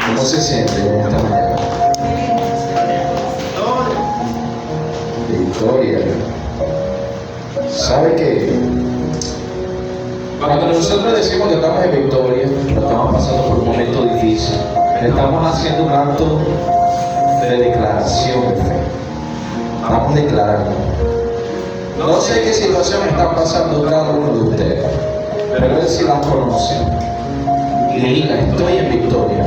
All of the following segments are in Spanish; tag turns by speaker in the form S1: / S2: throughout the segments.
S1: ¿Cómo se siente en esta mañana? Victoria. ¿Sabe qué? Cuando nosotros decimos que estamos en victoria, no estamos pasando por un momento difícil, estamos haciendo un acto de declaración de fe. Estamos declarando. No sé qué situación está pasando cada uno de ustedes, pero él sí las conoce. Y diga, estoy en victoria,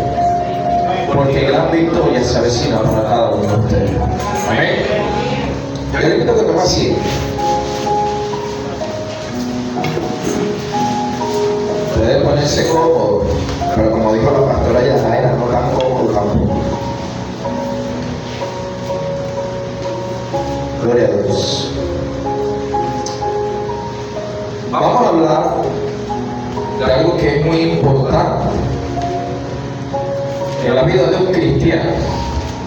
S1: porque gran victoria se avecina para cada uno de ustedes. Amén. Yo le invito a que tome así. Puede ponerse cómodo, pero como dijo la pastora Yajaira, no tan cómodo tampoco. Gloria a Dios. Vamos a hablar de algo que es muy importante en la vida de un cristiano.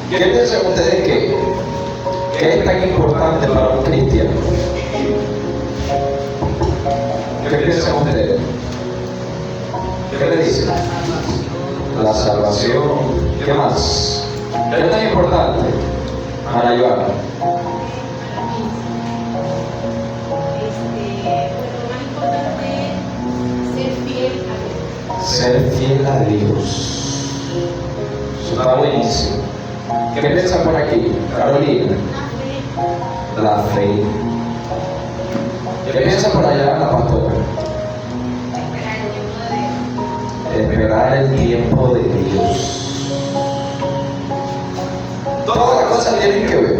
S1: ¿Qué piensan ustedes que es tan importante para un cristiano? ¿Qué piensan ustedes? ¿Qué le dicen? La salvación. ¿Qué más? ¿Qué es tan importante para ayudar? Ser fiel a Dios. Eso está buenísimo. ¿Qué piensa por aquí, Carolina? La fe. ¿Qué piensa por allá la pastora? Esperar el tiempo de Dios. Todas las cosas tienen que ver.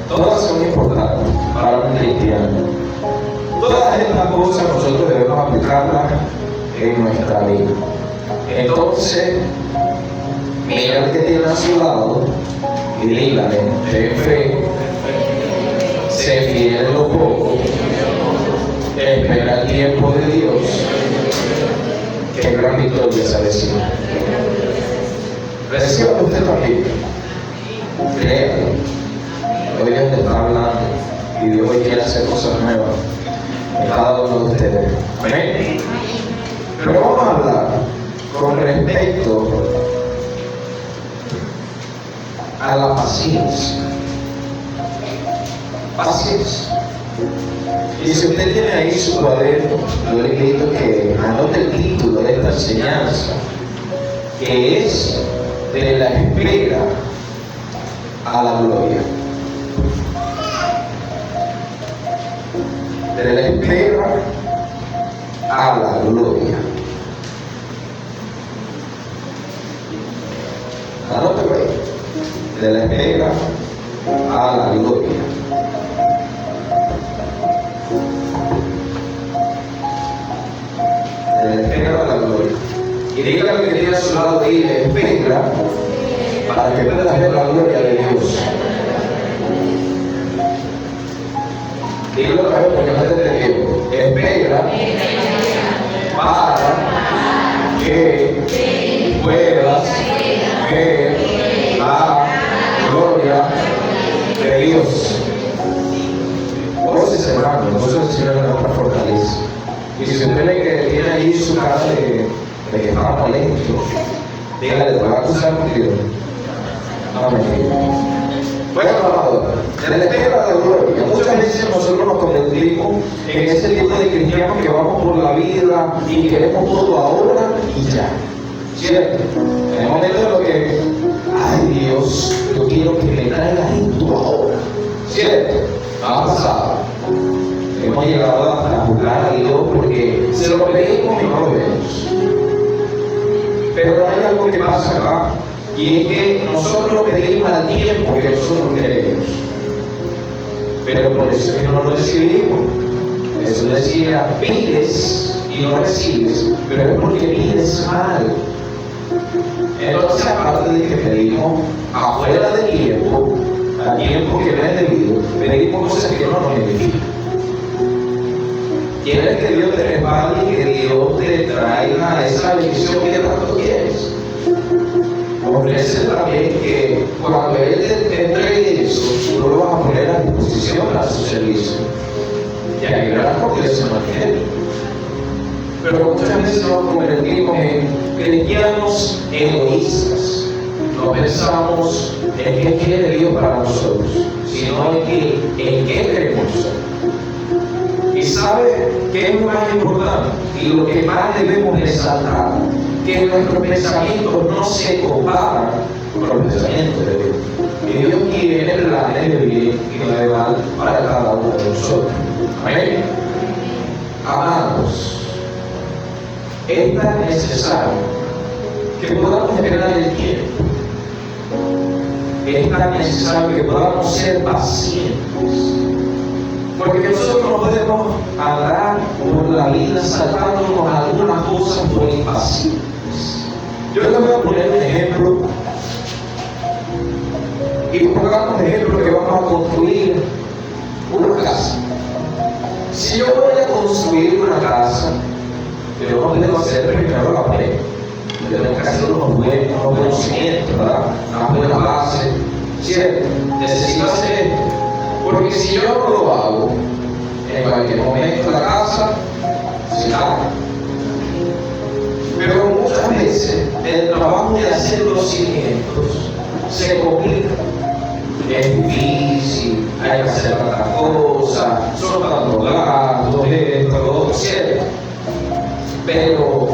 S1: Todas son importantes para un cristiano. Todas estas cosas nosotros debemos aplicarlas en nuestra vida. Entonces, mira al que tiene a su lado y dígale, ten fe, sé fiel en lo poco, espera el tiempo de Dios, que gran victoria se avecina. Reciba usted también. Créalo. Hoy Dios le está hablando y Dios hoy quiere hacer cosas nuevas en cada uno de ustedes. Amén. Pero vamos a hablar con respecto a la paciencia. Paciencia. Y si usted tiene ahí su cuaderno, yo le invito que anote el título de esta enseñanza, que es de la espera a la gloria. De la espera a la gloria. Anótelo ahí. De la espera a la gloria. De la espera a la gloria. Y dígale que tiene a su lado ahí, espera para que puedas ver la gloria de Dios. Dígalo otra vez porque no te entendió. Espera para que puedas ver la gloria de Dios. Voces, hermano, no se decirle en otra fortaleza. Y si usted ve que tiene ahí su cara de que está molesto, dígale, te va a acusar con Dios. No mentira. Bueno, amado, de la espera de la gloria. Muchas veces nosotros nos convertimos en ese tipo de cristianos que vamos por la vida y queremos todo ahora y ya. ¿Cierto? En el momento en lo que, ay Dios, yo quiero que me traigas esto ahora. ¿Cierto? Ha pasado. Hemos llegado a juzgar a Dios porque se lo pedimos y no lo vemos. Pero hay algo que pasa acá, y es que nosotros pedimos al tiempo que nosotros queremos. Pero por eso es que no lo recibimos. Eso decía, pides y no recibes, pero es porque pides mal. Entonces, aparte de que pedimos afuera del tiempo, a tiempo que no es debido, pedimos cosas que no nos benefician. Quieres que Dios te respalde y que Dios te traiga esa bendición que tanto quieres. Ofrece también que cuando Él te entregue eso, tú lo vas a poner a disposición para su servicio. Y ahí verás porque eso no es fiel. pero muchas veces nos convertimos en cristianos egoístas. No pensamos en qué quiere Dios para nosotros, sino en qué queremos ser. ¿Y sabe qué es lo más importante? Y lo que más debemos resaltar, que nuestros pensamientos no se comparan con los pensamientos de Dios. Que Dios tiene planes de bien y no de mal para cada uno de nosotros. Amén. Amados, es tan necesario que podamos esperar el tiempo. Es tan necesario que podamos ser pacientes. Porque nosotros no podemos andar por la vida saltando con algunas cosas por impacientes. Yo les voy a poner un ejemplo. Y pongamos de ejemplo que vamos a construir una casa. Si yo voy a construir una casa, yo no debo hacer primero la pared. Yo tengo que hacer unos buenos cimientos, ¿verdad? Una buena base. ¿Cierto? Necesito hacer esto. Porque si yo no lo hago, en cualquier momento la casa se cae. Pero muchas veces el trabajo de hacer los cimientos se complica. Es difícil, hay que hacer tantas cosas, son tantos gastos, esto, ¿cierto? Pero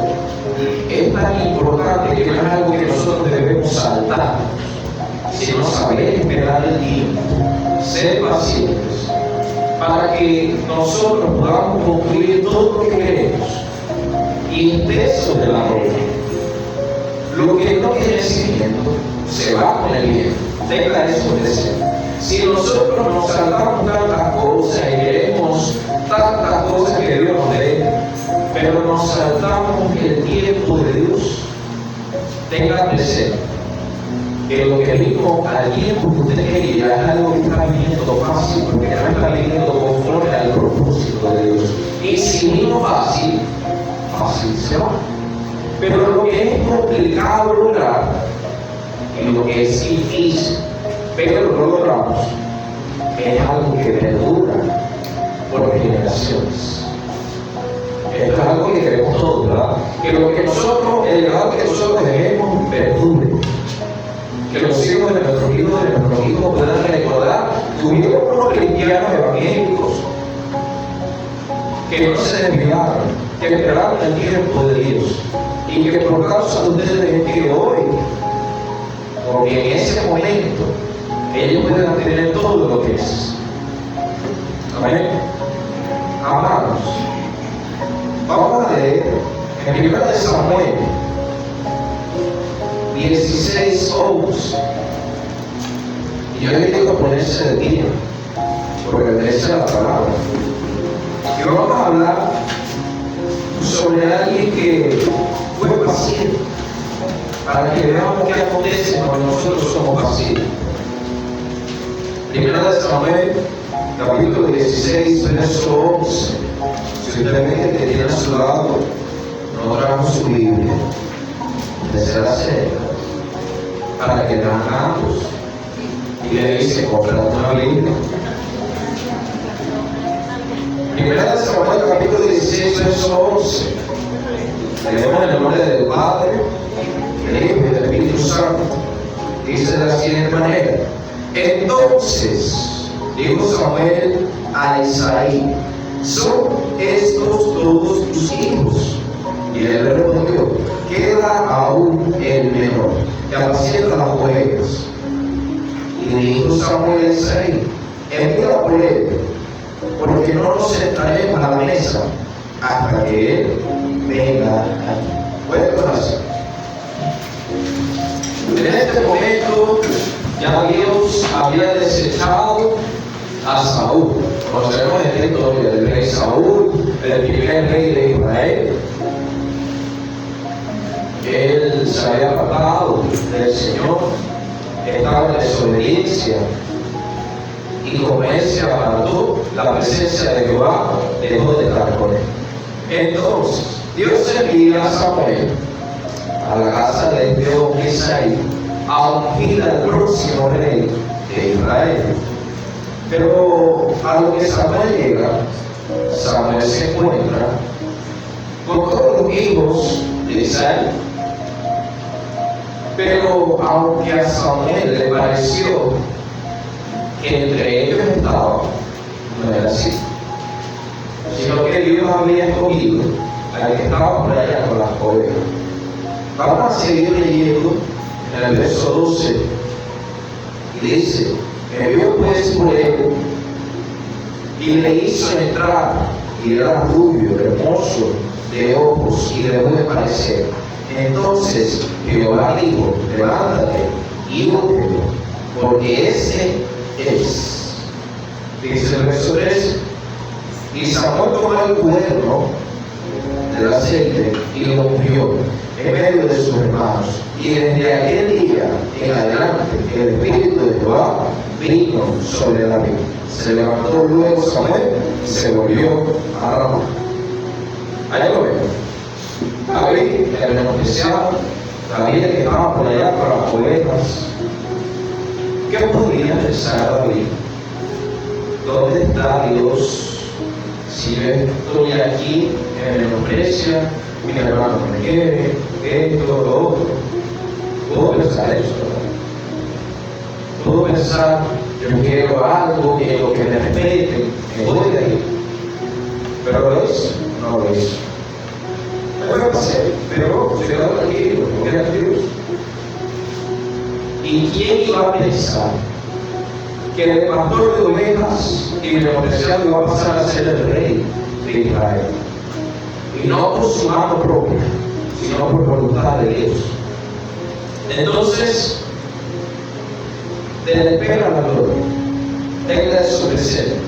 S1: es tan importante que no es algo que nosotros debemos saltar, sino saber esperar el tiempo, ser pacientes, para que nosotros podamos construir todo lo que queremos y el peso de la roca. Lo que no tiene cimiento se va con el viento. Tenga eso presente. Si nosotros nos saltamos tantas cosas y queremos tantas cosas que Dios nos dé, pero nos saltamos el tiempo de Dios, tenga presente que lo que vino al tiempo que usted quería es algo que está viniendo fácil, porque no está viniendo conforme al propósito de Dios. Y si vino fácil, fácil se va. Pero lo que es complicado lograr, y lo que es difícil, pero lo logramos, es algo que perdura por generaciones. Esto es algo que queremos todos, ¿verdad? Que lo que nosotros, el legado que nosotros dejemos, perdure. Que los hijos de nuestros hijos puedan recordar que hubieron unos cristianos evangélicos que no se desviaron, que esperaron el tiempo de Dios, y que por causa de ustedes es que hoy, porque en ese momento ellos pueden tener todo lo que es. Amén. Amados, vamos a leer en 1 Samuel 16:11. Y yo le digo ponerse de pie, porque merece la palabra. Y vamos a hablar sobre alguien que fue paciente, para que veamos qué acontece cuando nosotros somos pacientes. 1 Samuel, capítulo 16, verso 11. Si usted ve que tiene a su lado, no trajo su Biblia, usted se la acerca para que vean ambos y le dice: cómprate una Biblia. 1 Samuel, capítulo 16, verso 11. Leemos en el nombre del Padre, del Hijo y del Espíritu Santo. Dice de la siguiente manera: entonces dijo Samuel a Isaí: ¿son estos todos tus hijos? Y él le respondió: queda aún el menor, que apacienta las ovejas. Y dijo Samuel a Isaí: envía por él, porque no nos sentaremos a la mesa hasta que él venga aquí. Puede conocer. En este momento ya Dios había desechado a Saúl. Conocemos la historia del rey Saúl, el primer rey de Israel. Él se había apartado del Señor, estaba en desobediencia, y como él se apartó, la presencia de Jehová dejó de estar con él. Entonces Dios envía a Samuel a la casa de este hombre Isaí a ungir al próximo rey de Israel. Pero a lo que Samuel llega, Samuel se encuentra con todos los hijos de Isaí. Pero aunque a Samuel le pareció que entre ellos estaba, no era así, sino que Dios había escogido al que estaba por allá con las ovejas. Vamos a seguir leyendo en el verso 12, y dice: envió pues por él y le hizo entrar, y era rubio, hermoso de ojos y de buen parecer. Entonces Jehová dijo: levántate y úngelo, porque ese es. Dice el verso 3: y Samuel tomó el cuerno del aceite y lo ungió en medio de sus hermanos. Y desde aquel día en adelante el Espíritu de Jehová vino sobre David. Se levantó luego Samuel y se volvió a Ramá. Allá lo vemos. David, el menospreciado, David que estaba por allá con las ovejas. ¿Qué podría pensar David? ¿Dónde está Dios? Si yo estoy aquí, me menosprecia, mi hermano me quiere, esto, lo otro. Puedo pensar eso, ¿verdad? Puedo pensar, yo quiero algo, quiero que me respeten, me voy de ahí. Pero lo hizo, no lo hizo. Me voy a pasar, pero se quedó tranquilo, voy a Dios. ¿Y quién iba a pensar que el pastor de ovejas y menospreciado iba a pasar a ser el rey de Israel? Y no por su mano propia, sino por voluntad de Dios. Entonces, le espera la gloria, tenga su presencia.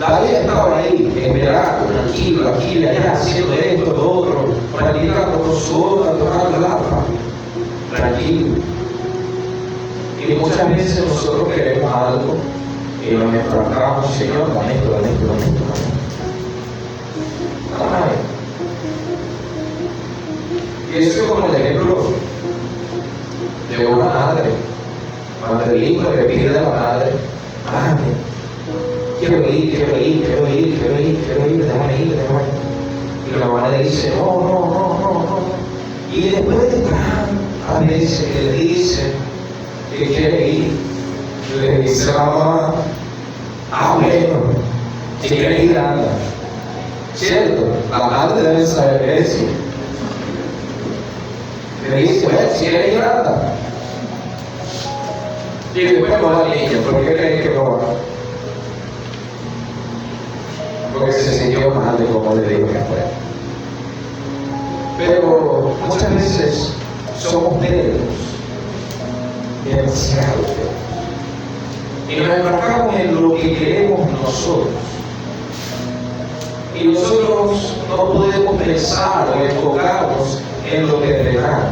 S1: David estaba ahí, esperando, tranquilo, aquí y allá, haciendo esto, lo otro, practicando con su otra, tocando el arpa, tranquilo. Y muchas veces nosotros queremos algo y nos enfrascamos: Señor, dame esto, dame esto, dame esto, dame esto. Y eso es como el ejemplo de una madre. Cuando el hijo le pide a la madre: madre, quiero ir, déjame ir. Y la madre dice: no. Y después de tantas veces que le dice que quiere ir, le dice a la mamá: bueno, si quiere ir, anda. ¿Cierto? La madre debe saber eso. Le dice: bueno, si quiere ir, anda. Y después no va al niño. ¿Por qué creen que no va? Porque se sintió mal de cómo le dijo que fue. Pero muchas veces somos tercos, demasiado tercos, y nos enfrascamos en lo que queremos nosotros. Y nosotros no podemos pensar o enfocarnos en lo que de verdad.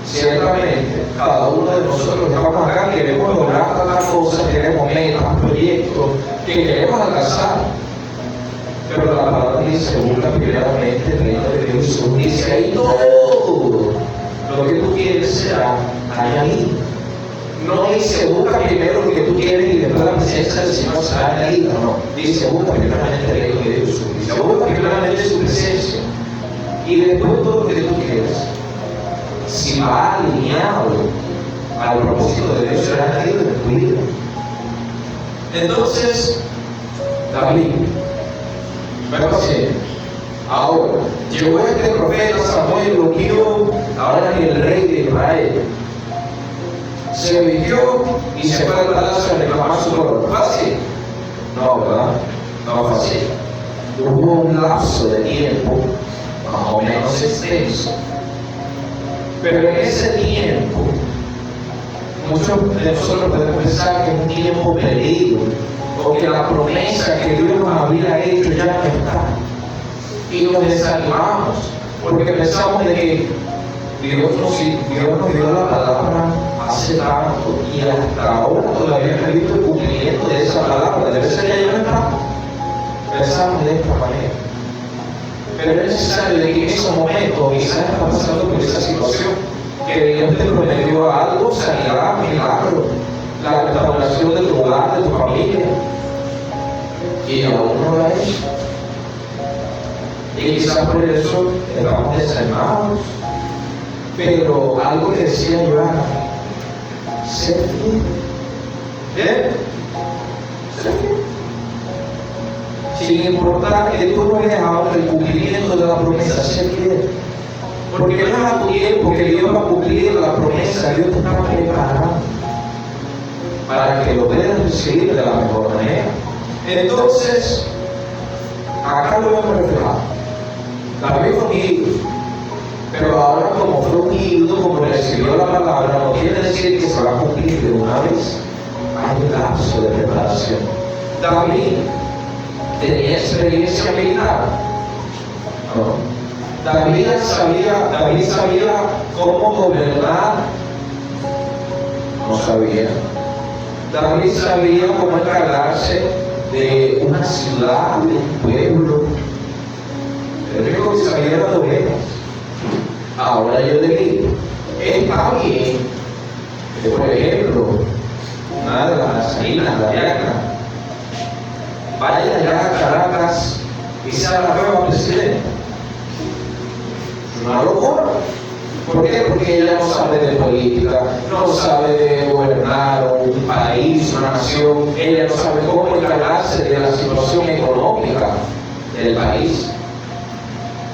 S1: Ciertamente, cada uno de nosotros que estamos acá queremos lograr tantas cosas, queremos metas, proyectos que queremos alcanzar. Pero la palabra dice: busca primeramente el reino de Dios y su justicia, y todo lo que tú quieres será añadido. No dice: busca primero lo que tú quieres y después la presencia del Señor será añadida. No, dice: busca primeramente el reino de Dios y su justicia. Busca primeramente su presencia y después todo lo que tú quieres, si va alineado al propósito de Dios, será añadido en tu vida. Entonces, David, pero sí, ahora llegó este profeta Samuel, lo vio ahora en el rey de Israel. Se vistió y se fue al palacio a reclamar su corona. ¿Fácil? No, ¿verdad? No fácil. Hubo un lapso de tiempo más o menos extenso. Pero en ese tiempo, muchos de nosotros podemos pensar que es un tiempo perdido, o que la promesa que Dios nos había hecho ya no está. Y nos desanimamos, porque pensamos de que Dios nos dio la palabra hace tanto, y hasta ahora todavía no he visto el cumplimiento de esa palabra. Debe ser que ya no está. Pensamos de esta manera. Pero es necesario de que en esos momentos, quizás está pasando por esa situación, que Dios te prometió algo, sanidad, milagro, la restauración de tu hogar, de tu familia, y aún no lo ha hecho. Y quizás por eso estamos desanimados. Pero algo que decía Joana, ser fiel. ¿Bien? Ser fiel. Sin importar que tú no hayas ahora el cumplimiento de la promesa, ser fiel. Porque no es a tu tiempo que Dios va a cumplir la promesa, Dios te está preparando para que lo puedas recibir de la mejor manera. Entonces, acá lo vemos reflejado. David fue ungido, pero ahora como fue ungido, como recibió la palabra, no quiere decir que se va a cumplir de una vez. Hay un lapso de preparación. David tenía experiencia militar. ¿No? David sabía cómo gobernar. No sabía. David sabía cómo encargarse de una ciudad, de un pueblo. El único que sabía era de ovejas. Ahora yo le digo, está bien que, por ejemplo, una de las reinas, la Diana, vaya allá a Caracas y sea la nueva presidenta. Una locura. ¿Por qué? Porque ella no sabe de política, no sabe de gobernar un país, una nación, ella no sabe cómo encargarse de la situación económica del país.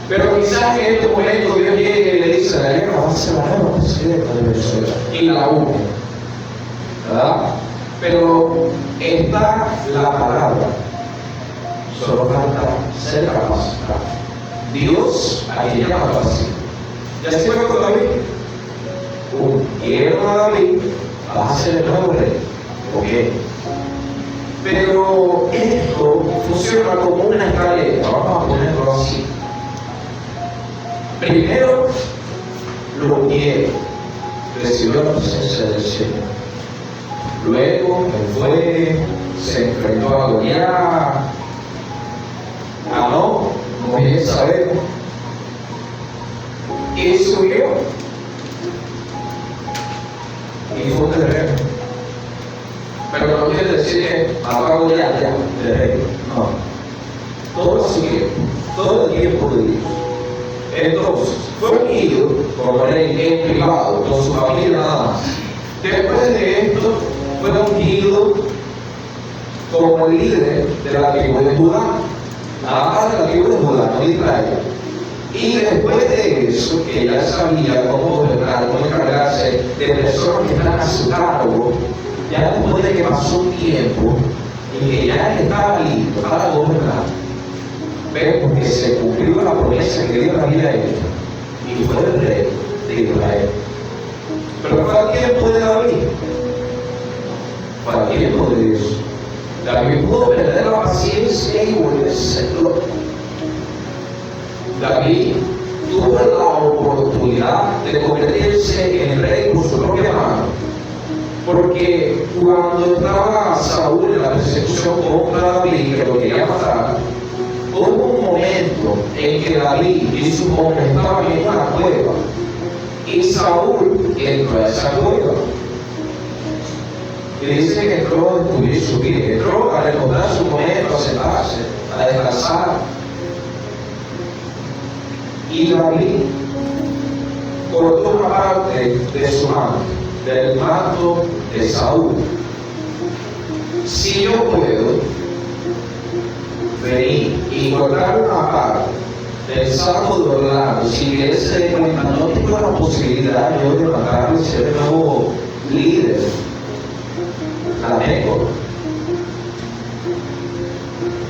S1: Pero quizás en este momento Dios llegue y le dice: la guerra va a ser la nueva presidenta de Venezuela, y la une, ¿verdad? Pero está la palabra, solo falta ser capacitado. Dios a quien llama capacitado. Ya se fue con David. Ungieron a David, vas a ser el nuevo rey. Ok. Pero esto funciona como una escalera, vamos a ponerlo así. Primero, lo ungieron, recibió la presencia del Señor. Luego, él fue, se enfrentó a Goliat, ganó, como bien sabemos. Y subió y fue un guerrero. Pero no quiere decir que acabo ya de rey. No. Todo su tiempo, todo el tiempo de Dios. Entonces, fue unido como rey en privado, con su familia nada más. Después de esto, fue ungido como líder de la tribu de Judá. Nada más de la tribu de Judá, no de Israel. Y después de eso, que ya sabía cómo gobernar, cómo encargarse de personas que están a su cargo, ya después de que pasó un tiempo y que ya estaba listo para gobernar, vemos que se cumplió la promesa que Dios había hecho y fue el rey de Israel. Pero fue al tiempo de David, fue al tiempo de Dios. David pudo perder la paciencia y volverse loco. David tuvo la oportunidad de convertirse en rey por su propia mano, porque cuando estaba Saúl en la persecución contra David, que lo quería matar, hubo un momento en que David y sus hombres estaban en una cueva y Saúl entró a esa cueva. Y dice que entró a descubrir su vida, entró a recordar su momento, a sentarse, a descansar. Y David cortó una parte de su mano, del manto de Saúl. Si yo puedo venir y cortar una parte del saco de Orlando, sin que él se dé cuenta, no tengo la posibilidad yo de matarlo y ser el nuevo líder. La tengo.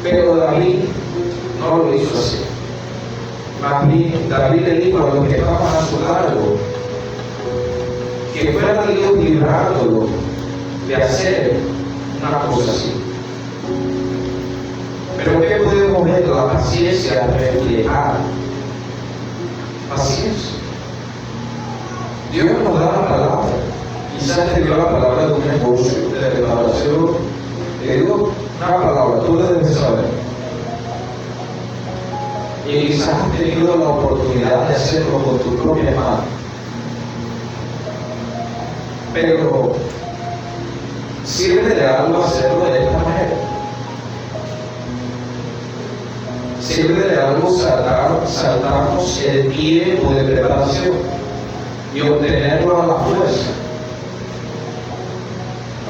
S1: Pero David no lo hizo así. Más bien, David le dijo a los que estaban a su cargo que fuera Dios librándolo de hacer una cosa así. Pero ¿qué podemos ver? La paciencia reflejada. Paciencia. Dios nos da la palabra. Quizás te dio la palabra de un negocio, de restauración. Te dio una palabra, tú la debes saber. Y quizás has tenido la oportunidad de hacerlo con tu propia mano. Pero sirve de algo hacerlo de esta manera. sirve de algo saltarnos el tiempo de preparación y obtenerlo a la fuerza.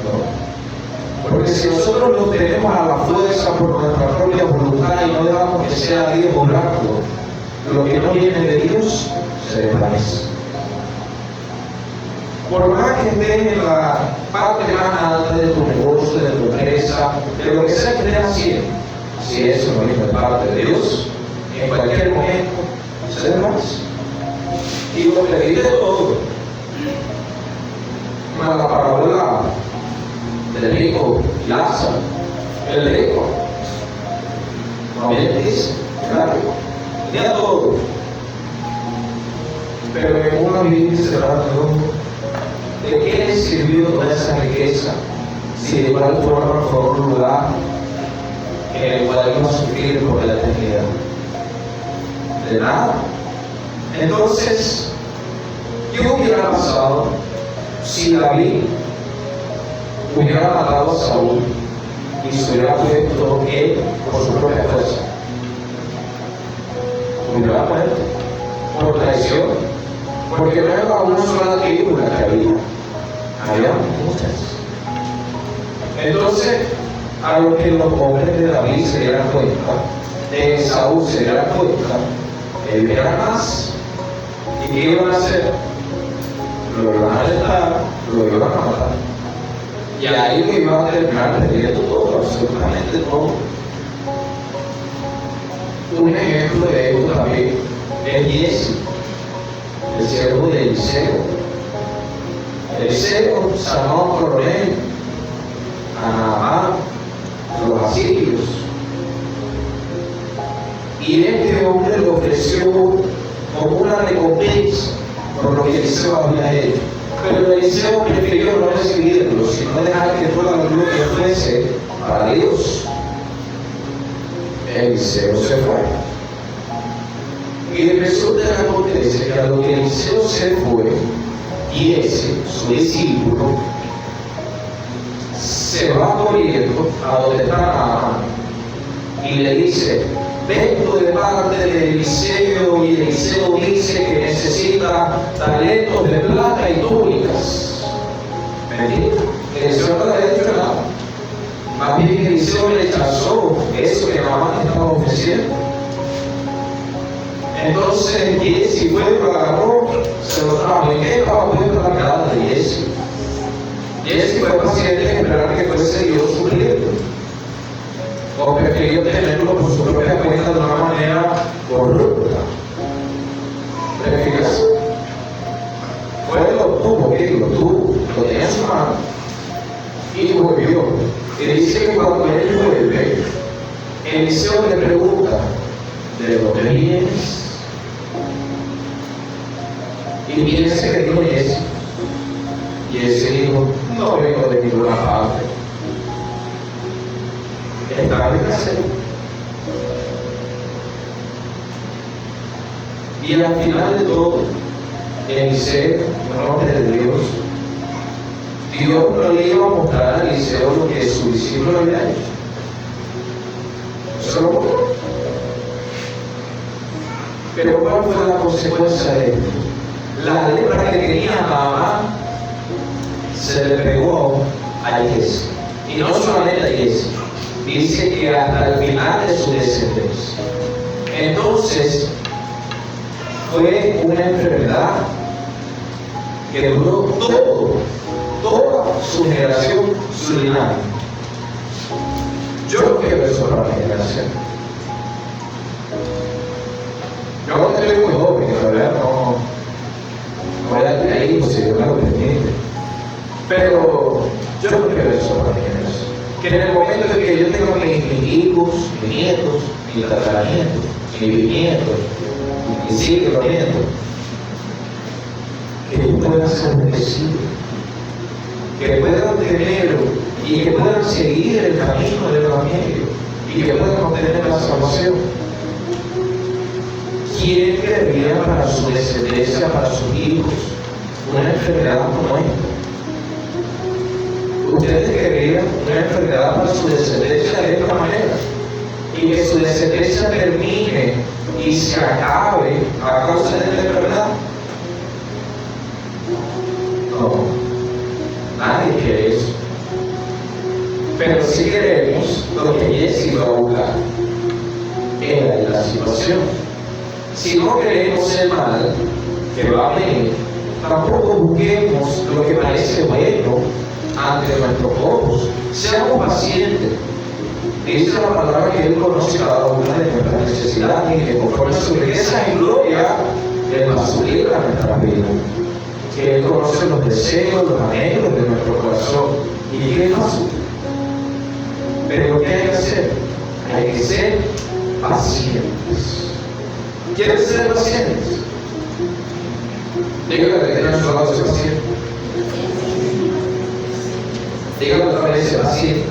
S1: ¿No? Porque si nosotros lo obtenemos a la fuerza por nuestra propia voluntad y no dejamos que sea Dios obrando, lo que no viene de Dios se desvanece. Por más que estés en la parte más alta de tu negocio, de tu empresa, de lo que sea que estés haciendo, si eso no es parte de Dios, en cualquier momento se desvanece. Y lo que dice todo, como la parábola del rico Lázaro, el rico, también dice, claro, tenía todo, pero en una vida se trató. ¿De qué le sirvió toda esa riqueza si de igual forma fue un lugar en el cual iba a sufrir por la eternidad? De nada. Entonces, ¿qué hubiera pasado si David hubiera matado a Saúl y se hubiera puesto él por su propia fuerza? Hubiera muerto por traición, porque no era una sola tribu la que había muchas. Entonces, a lo que los hombres de David se dieran cuenta, de Saúl se dieran cuenta, él era más. ¿Y qué iban a hacer? Lo iban a alentar, lo iban a matar. Y ahí lo iban a terminar perdiendo todo, absolutamente todo. Un ejemplo de esto también es Giesi, el siervo de Eliseo. Eliseo sanó a un coronel, a Naamán, los asirios. Y este hombre le ofreció como una recompensa por lo que Eliseo había hecho. Pero Eliseo prefirió no recibirlo, sino dejar que toda la gloria fuese para Dios. Eliseo se fue. Y resulta que acontece que a lo que Eliseo se fue, y ese, su discípulo, se va corriendo a donde está Naamán y le dice: vengo de parte de Eliseo, y Eliseo dice que necesita talentos de plata y túnicas. Mentira, Eliseo no le había dicho nada. Más bien Eliseo rechazó eso que Naamán estaba ofreciendo. Entonces Giesi fue, lo agarró, se lo trajo. ¿En qué estaba puesto la cara de Giesi? Giesi fue paciente en esperar que fuese Dios supliendo, o prefirió tenerlo por su propia cuenta de una manera corrupta. Prefirió eso. Fue lo tuvo, lo tenía en su mano y volvió. Y dice que cuando él vuelve, Eliseo le pregunta: ¿de dónde vienes? Y piensa que dijo Giesi. Giesi dijo: no vengo de ninguna parte. Estaba en casa. Y al final de todo, Eliseo, un hombre de Dios, Dios no le iba a mostrar a Eliseo lo que su discípulo había hecho. Se lo mostró. Pero ¿cuál fue la consecuencia de esto? La lepra que tenía Naamán se le pegó a Giesi. Y no solamente a Giesi, dice que hasta el final de su descendencia. Entonces, fue una enfermedad que duró toda su generación, su linaje. Yo no quiero eso para mi generación. Yo no estoy muy joven, la verdad no voy a tener hijos si Dios me lo permite. Pero yo no quiero eso para mi generación. Que en el momento en que yo tenga mis hijos, mis nietos, mis tataranietos, mis bisnietos, mis siglos nietos, que puedan ser bendecidos, que puedan tener y que puedan seguir el camino del Evangelio y que puedan obtener la salvación. ¿Quién querría para su descendencia, para sus hijos, una enfermedad como esta? ¿Ustedes querrían una enfermedad para su descendencia de esta manera? y que su descendencia termine y se acabe a causa de la enfermedad? No, nadie quiere eso. Pero sí queremos lo que Jesse va a buscar. Era la situación. Si no queremos el mal que va a venir, tampoco busquemos lo que parece bueno ante nuestros ojos. Seamos pacientes. Dice la palabra que Él conoce cada una de nuestras necesidades y que conforme a su riqueza en gloria, Él va a suplir a nuestras vidas. Que Él conoce los deseos, los anhelos de nuestro corazón y que Él va a suplir. Pero ¿qué hay que hacer? Hay que ser pacientes. ¿Quieres ser pacientes? Dígale que tiene a su lado ser paciente. Dígale otra vez ser paciente.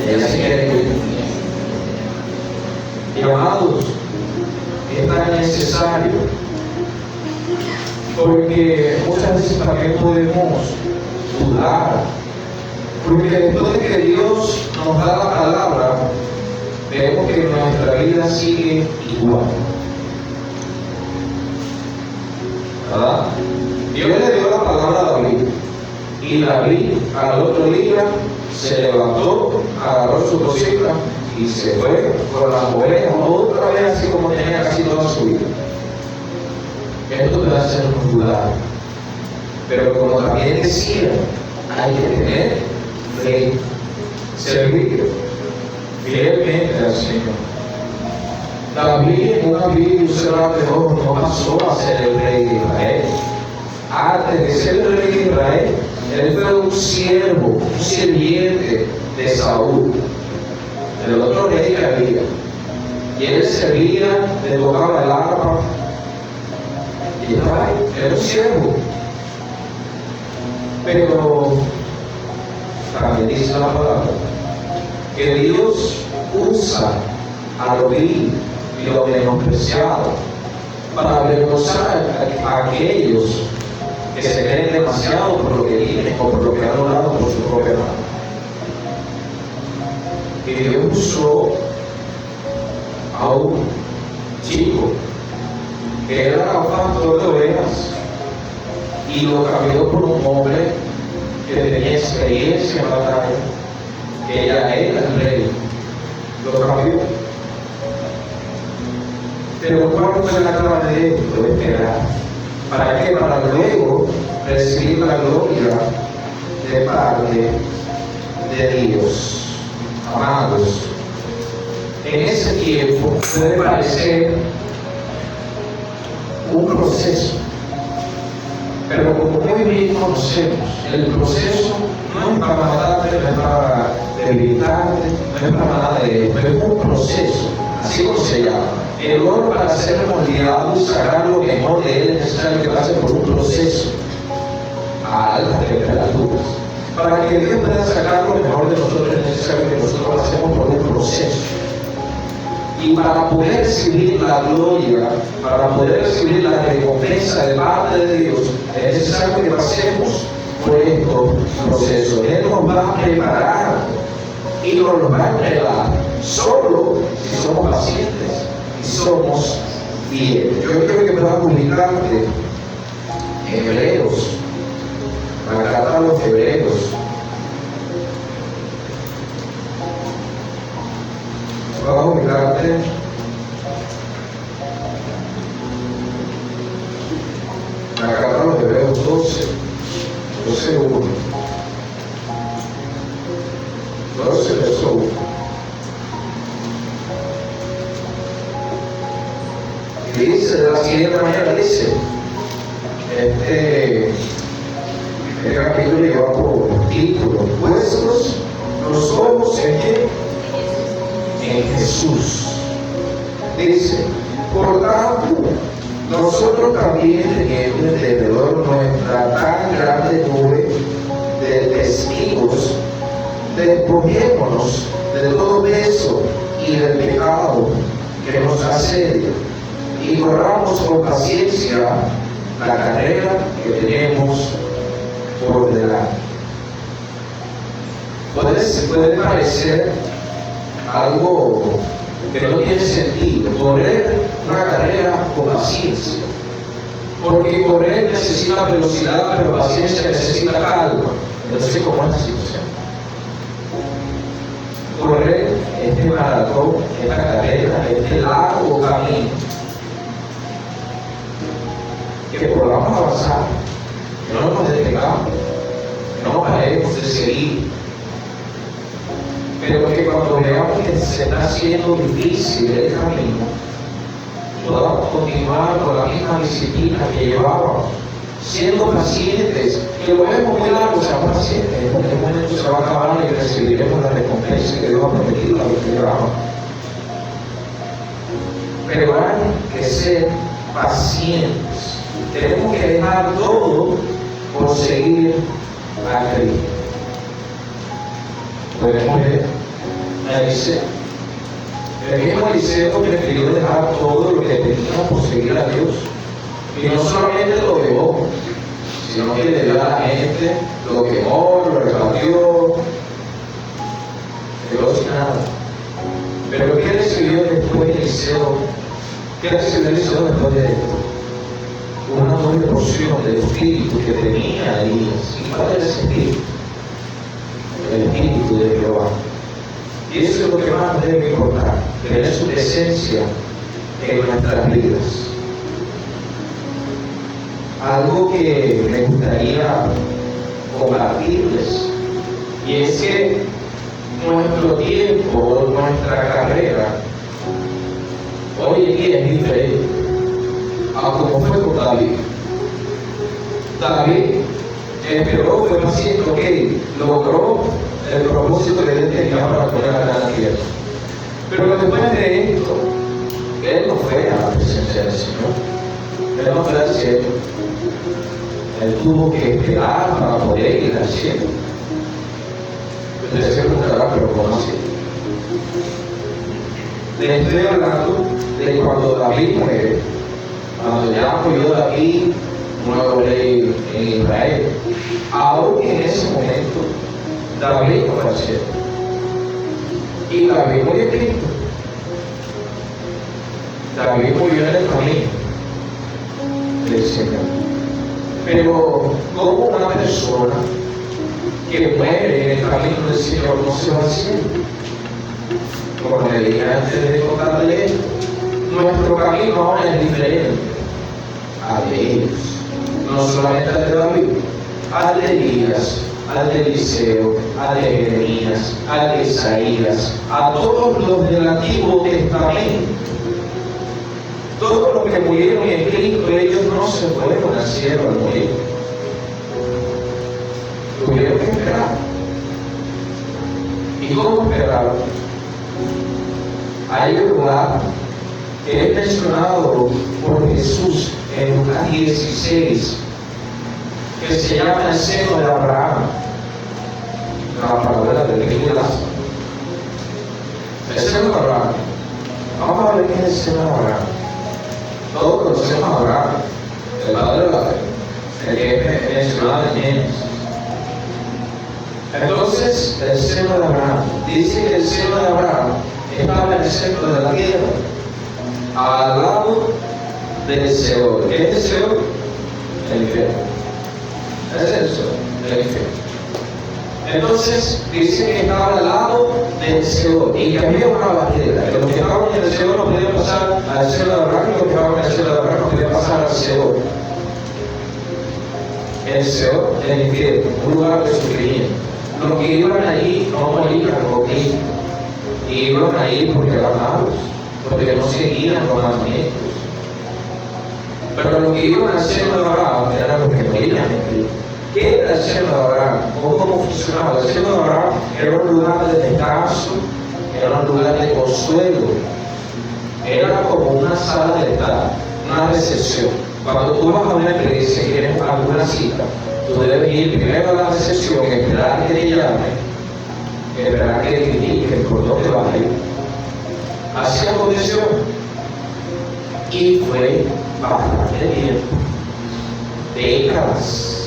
S1: Ella se quiere vivir. Y amados, es tan necesario, porque muchas veces también podemos dudar, porque después de que Dios nos da la palabra, vemos que nuestra vida sigue igual. ¿Verdad? Dios le dio la palabra a David, y David al otro día se levantó, agarró su cosita y se fue con las ovejas otra vez, así como tenía casi toda su vida. Esto puede hacernos dudar, pero como también decía, hay que tener fe, servir fielmente al Señor. David en una vida no pasó a ser el rey de Israel. Antes de ser el rey de Israel, él fue un siervo, un sirviente de Saúl, del otro rey que había. Y él servía, le tocaba el arpa, y estaba ahí, era un siervo. Pero también dice la palabra que Dios usa a lo vil y lo menospreciado para avergonzar a aquellos que se creen demasiado por lo que viven o por lo que han logrado por su propia mano. Y Dios usó a un chico que era pastor de ovejas y lo cambió por un hombre que tenía experiencia en batalla, que ya era el rey. Lo cambió. Pero ¿cuál fue la clave de esto? Esperar. ¿Para qué? Para luego recibir la gloria de parte de Dios. Amados, en ese tiempo puede parecer un proceso, pero como muy bien conocemos, el proceso no es para matarte, no es para debilitarte, no es para nada de esto, es un proceso, así como se llama. El oro, para ser moldeado y sacar lo mejor de él, es necesario que pase por un proceso a altas temperaturas. Para que Dios pueda sacar lo mejor de nosotros, es necesario que nosotros pasemos por un proceso. Y para poder recibir la gloria, para poder recibir la recompensa de parte de Dios, es necesario que pasemos por estos procesos. Él nos va a preparar y nos va a entregar solo si somos pacientes y somos fieles. Yo quiero que puedas ubicarte en Hebreos, la carta a los Hebreos. Vamos a ubicarte la carta a los Hebreos 12, 1. 12, verso 1. Y dice de la siguiente manera, dice, este capítulo lleva por título, puestos los ojos en quién? En Jesús. Dice, por tanto, nosotros también teniendo alrededor nuestra tan grande nube de testigos, despojémonos de todo peso y del pecado que nos asedia y corramos con paciencia la carrera que tenemos por delante. Puede parecer algo que no tiene sentido. Correr una carrera con paciencia. Porque correr necesita velocidad, pero paciencia necesita calma. Entonces, ¿cómo es la situación? Correr este maratón, esta carrera, este largo camino, que podamos avanzar, que no nos detengamos, que no paremos de seguir, pero que cuando veamos que se está haciendo difícil el camino, podamos continuar con la misma disciplina que llevábamos, siendo pacientes, que lo vemos muy largo, seamos pacientes, en algún momento se va a acabar y recibiremos la recompensa que Dios ha prometido a los que llevamos. Pero hay que ser pacientes, tenemos que dejar todo por seguir a Cristo. Podemos ver a Eliseo. El mismo Eliseo prefirió dejar todo lo que tenía por seguir a Dios. Y no solamente lo dejó, sino que le dio a la gente, lo quemó, lo repartió, quedó sin nada. Pero ¿qué recibió después de Eliseo? ¿Qué recibió Eliseo después de esto? Una doble porción del espíritu que tenía Elías. ¿Y cuál era ese espíritu? El espíritu de Jehová. Y eso es lo que más nos debe importar, tener su presencia en nuestras vidas. Algo que me gustaría compartirles, y es que nuestro tiempo, nuestra carrera, hoy en día es diferente a como fue con David. David esperó, fue paciente, ok, logró el propósito que él tenía para poner a la tierra. Pero después de esto, él no fue a la presencia del Señor. Él no fue al cielo. Él tuvo que esperar para poder ir al cielo. Usted se preguntará, pero ¿cómo así? Le estoy hablando de cuando David muere, cuando ya murió David, nuevo rey en Israel. Aún en ese momento, David no fue al cielo. Y David murió en Cristo. David murió en el camino del Señor. Pero como una persona que muere en el camino del Señor no se va al cielo. Como le dije antes de contarle esto, nuestro camino ahora es diferente al de ellos. No solamente al de David, al de Elías, al de Eliseo, al de Jeremías, al de Isaías, a todos los del Antiguo Testamento. Todos los que murieron en Cristo, ellos no se fueron al cielo al morir. Tuvieron que esperar. ¿Y cómo esperaron? Hay un lugar que es mencionado por Jesús en Lucas 16, que se llama el seno de Abraham. La palabra del rey de Lázaro. El seno de Abraham. Vamos a ver qué es el seno de Abraham. Todos conocemos a Abraham, el padre de la fe, el que es mencionado en Génesis. Entonces, el seno de Abraham, dice que el seno de Abraham estaba en el centro de la tierra, al lado del Seol. ¿Qué es el Seol? El infierno. Es eso, el infierno. Entonces, dice que estaba al lado del Seol y que había una barrera, que los que estaban en el Seol no podían pasar al cielo de Abraham y los que estaban en el cielo de Abraham no podían pasar al Seol. El Seol, el infierno, un lugar de sufrimiento. Los que iban allí no morían con Cristo, iban allí porque eran malos, porque no seguían los mandamientos. Pero los que iban al cielo de Abraham eran los que morían en Cristo. ¿Qué era el seno de Abraham? ¿Cómo funcionaba? El seno de Abraham era un lugar de descanso, era un lugar de consuelo, era como una sala de estar, una recepción. Cuando tú vas a una iglesia y tienes alguna cita, tú debes ir primero a la recepción, esperar que te llamen, esperar que te indiquen por dónde vas a ir. Así aconteció. Y fue bastante tiempo, décadas,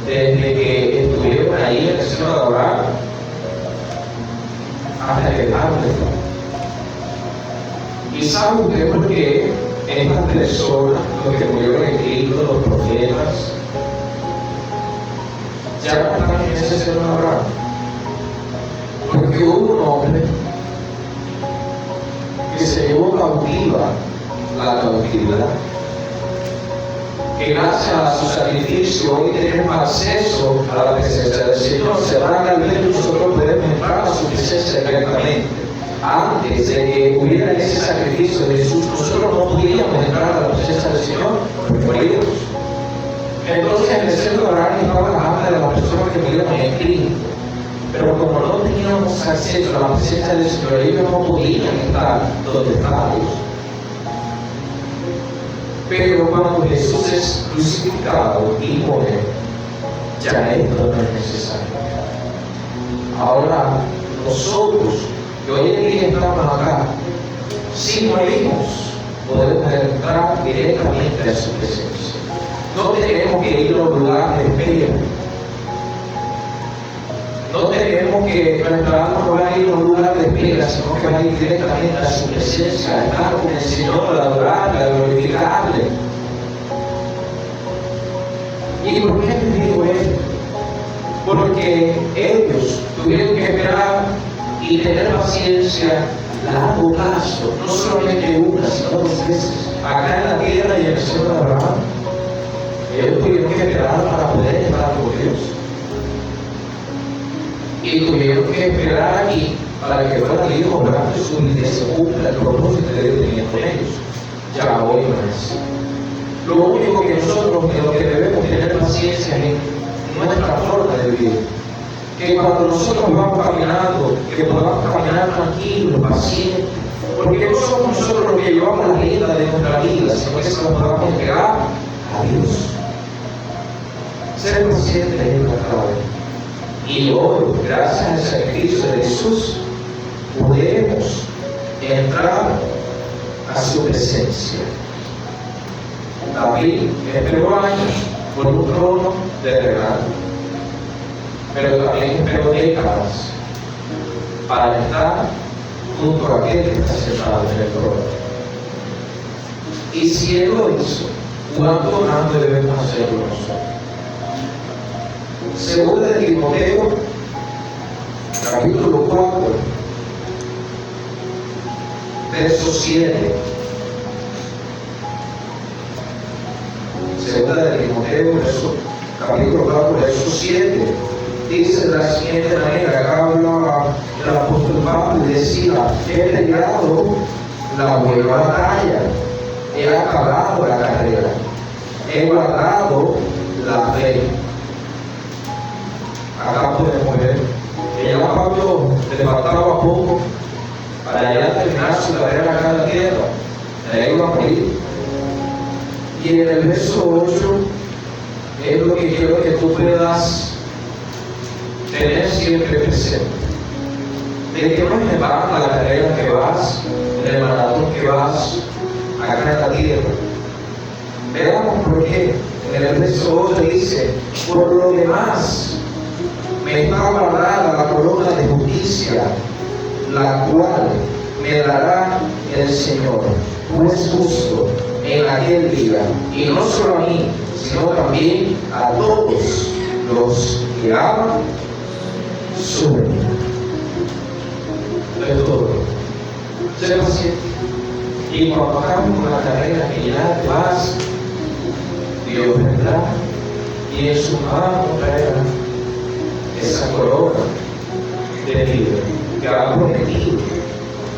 S1: desde que estuvieron ahí en el seno de Abraham hasta que dejaron de estar. ¿Y sabe usted por qué estas personas, los que murieron en Cristo, los profetas, ya no están en ese seno de Abraham? Porque hubo un hombre que se llevó cautiva la cautividad, que gracias a su sacrificio hoy tenemos acceso a la presencia del Señor. Se van a ver, nosotros podemos entrar a su presencia directamente. Antes de que hubiera ese sacrificio de Jesús, nosotros no podíamos entrar a la presencia del Señor porque moríamos. Entonces en el seno de Abraham estaba la alma de las personas que murieron en Cristo. Pero como no teníamos acceso a la presencia del Señor, ellos no podían estar donde estaba Dios. Pero cuando Jesús es crucificado y muere, ya esto no es necesario. Ahora, nosotros, que hoy en día estamos acá, si morimos, podemos entrar directamente a su presencia. No tenemos que ir a un lugar de espera. No tenemos que nuestra alma no va a ir a un lugar de espera, sino que va a ir directamente a su presencia, a estar con el Señor, a adorarle, a glorificarle. ¿Y por qué te digo esto? Porque ellos tuvieron que esperar y tener paciencia a largo plazo, no solamente una, sino 2 veces. Acá en la tierra y en el seno de Abraham, ellos tuvieron que esperar para poder estar con Dios. Y tuvieron que esperar aquí para que fuera Dios obrando su vida y se cumpla el propósito que Dios tenía con ellos. Ya hoy no es. Lo único que nosotros, en lo que debemos tener paciencia es en nuestra forma de vivir. Que cuando nosotros vamos caminando, que podamos caminar tranquilos, pacientes, porque no somos nosotros los que llevamos la rienda de nuestra vida, sino que se nos podamos entregar a Dios. Ser pacientes es la clave. Y hoy, gracias al sacrificio de Jesús, podemos entrar a su presencia. David esperó años por un trono de regalo, pero también esperó décadas para estar junto a aquel que está sentado en el trono. Y si Él lo hizo, ¿cuánto más debemos hacerlo nosotros? Segunda de Timoteo, capítulo 4, verso 7. Segunda de Timoteo, capítulo 4, verso 7. Dice de la siguiente manera: acá hablaba el apóstol Pablo y decía: he peleado la buena batalla, he acabado la carrera, he guardado la fe. Acá podemos ver que ya Pablo le faltaba poco para ya terminar su carrera acá en la tierra. Él iba a morir. Y en el verso 8 es lo que quiero que tú puedas tener siempre presente. De que no es en vano la carrera que vas, en el maratón que vas acá en la tierra. Veamos por qué. En el verso 8 dice: por lo demás, me está guardada la corona de justicia, la cual me dará el Señor, juez justo, en aquel día, y no solo a mí, sino también a todos los que aman su venida. Es todo. Sé paciente. Y cuando acabemos una carrera que ya te vas, Dios vendrá y en su mano traerá esa corona de vida que ha prometido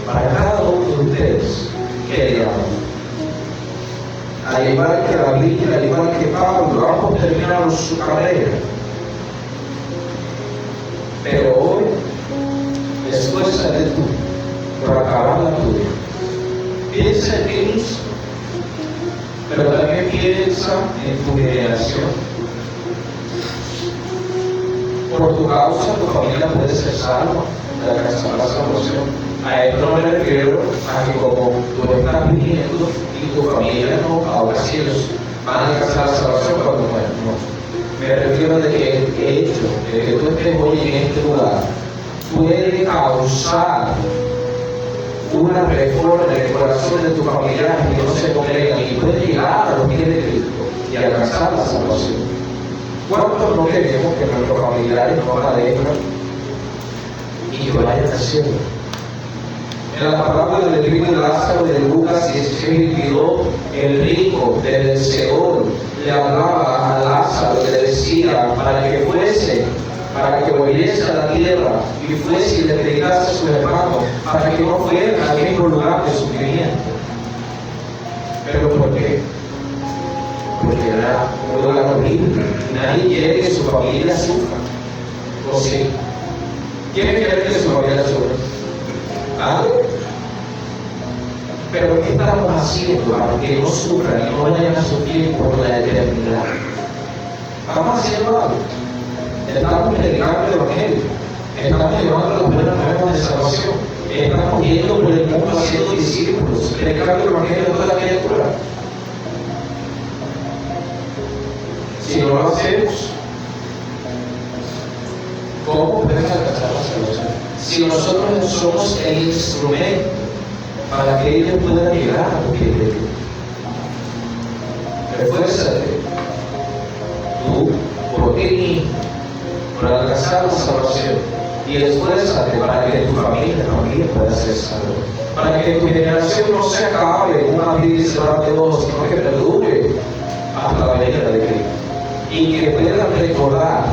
S1: para cada uno de ustedes que le aman. Al igual que David, al igual que Pablo, ambos terminaron su carrera. Pero hoy, esfuérzate tú por acabar la tuya. Piensa en ti mismo, pero también piensa en tu generación. Por tu causa, tu familia puede ser salva de alcanzar la salvación. A esto no me refiero a que como tú estás viviendo y tu familia no, ahora sí ellos van a alcanzar la salvación cuando mueran. No. Me refiero a que el hecho de que tú estés hoy en este lugar puede causar una reforma en el corazón de tus familiares que no se congregan y pueden llegar a los pies de Cristo y alcanzar la salvación. ¿Cuántos no queremos que nuestros familiares no padezcan y que vayan al cielo? En la palabra del libro de Lázaro de Lucas 16:22, el rico del Seol le hablaba a Lázaro y le decía para que volviese a la tierra y fuese y le predicase a sus hermanos, para que no fueran al mismo lugar de sufrimiento. ¿Pero por qué? Porque era un lugar horrible. Nadie quiere que su familia sufra. ¿O sí? ¿Quién quiere que su familia sufra? ¿Ah? Pero ¿qué estamos haciendo para que no sufran y no vayan a sufrir por la eternidad? Estamos haciendo algo. Estamos predicando el Evangelio. Estamos llevando las buenas nuevas de salvación. Estamos yendo por el mundo haciendo discípulos, predicando el Evangelio a toda la criatura. Si no lo hacemos, ¿cómo podemos alcanzar la salvación? Si nosotros somos el instrumento para que ellos puedan llegar a los pies de Dios. Esfuérzate, tú, por ti mismo, por alcanzar la salvación, y esfuérzate para que tu familia también pueda ser salva, para que tu generación no se acabe en una vida y cerrar de ojos, sino que perdure hasta la venida de Cristo, y que puedan recordar,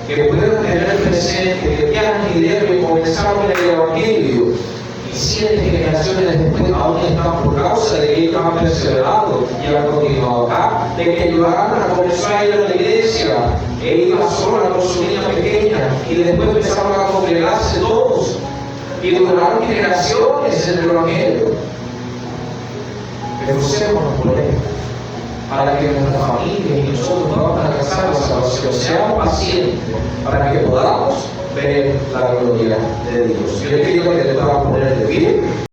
S1: que puedan tener presente que Adán y Eva comenzaron el Evangelio y 7 generaciones después aún están, por causa de que ellos han perseverado y han continuado acá, de que Joana comenzó a ir a la iglesia, él iba sola con su niña pequeña y después empezaron a congregarse todos y duraron generaciones en el Evangelio. Esforcémonos por él, para que nuestra familia y nosotros podamos alcanzar la salvación. Seamos pacientes para que podamos ver la gloria de Dios. Yo le pido que te puedas poner de pie.